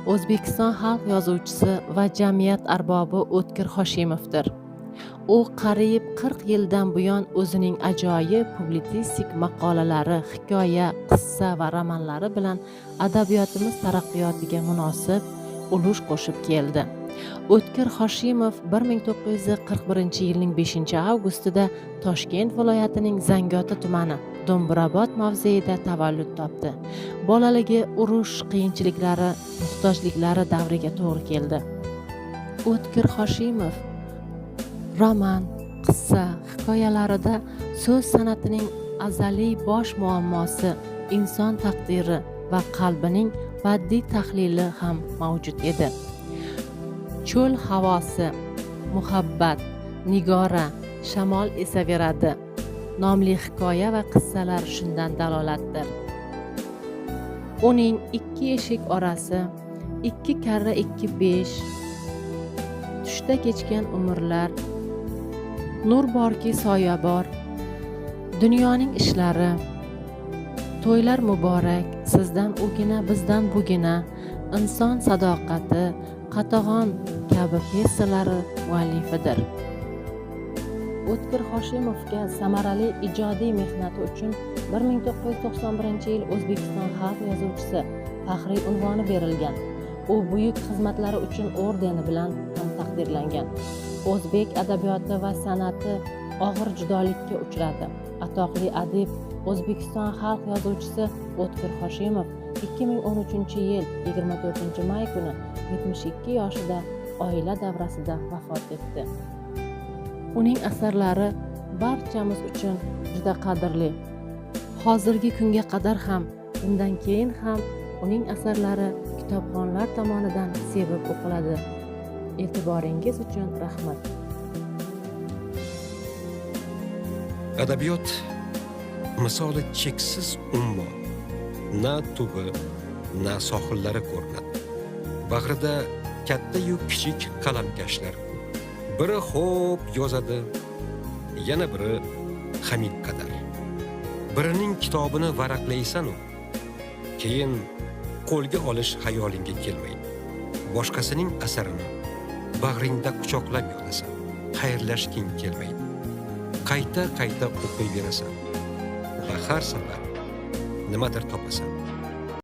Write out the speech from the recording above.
O'zbekiston xalq yozuvchisi va jamiyat arbobi O'tkir Hoshimovdir. U qariyb 40 yildan buyon o'zining ajoyib publitsistik maqolalari, hikoya, qissa va romanlari bilan adabiyotimiz taraqqiyotiga munosib ulush qo'shib keldi. O'tkir Hoshimov 1941-yilning 5-avgustida Toshkent viloyatining Zangiota tumani Do'mbirobod mavzeida tavallud topdi. Bolaligi urush qiyinchiliklari, muhtojliklari davriga to'g'ri keldi. O'tkir Hoshimov roman, qissa, hikoyalarida so'z san'atining azaliy bosh muammosi, inson taqdiri va qalbining badiiy tahlili ham mavjud edi. Cho'l havosi, muhabbat, Nigora, shamol esaveradi nomli hikoya va qissalar shundan dalolatdir. Uning 2 eshik orasi, 2 karra 2 5, tushda kechgan umrlar, nur borki soya bor, dunyoning ishlari, to'ylar muborak, sizdan ugina, bizdan bugina, inson sadoqati, qatag'on kabi pyesalari muallifidir. O'tkir Hoshimovga samarali ijodiy mehnati uchun 1991-yil O'zbekiston xalq yozuvchisi faxriy unvoni berilgan. U buyuk xizmatlari uchun ordeni bilan ham taqdirlangan. O'zbek adabiyoti va san'ati og'ir judolikka uchradi. Atoqli adib O'zbekiston xalq yozuvchisi O'tkir Hoshimov 2013-yil 24-may kuni 72 yoshida oila davrasida vafot etdi. Uning asarlari barchamiz uchun juda qadrli. Hozirgi kunga qadar ham, undan keyin ham uning asarlari kitobxonlar tomonidan sevib o'qiladi. E'tiboringiz uchun rahmat. Adabiyot misoli cheksiz ummon, na tubi, na sohillari ko'rinadi. Bag'rida katta-yu kichik qalamkashlar. Biri xo'p yozadi, yana biri hamid qadar. Birining kitobini varaqlaysan, keyin qo'lga olish xayolingga kelmaydi. Boshqasining asarini bag'ringda quchoqlab yotasan, xayrlashging kelmaydi. Qayta-qayta o'qiyverasan va har safar nimadir topasan.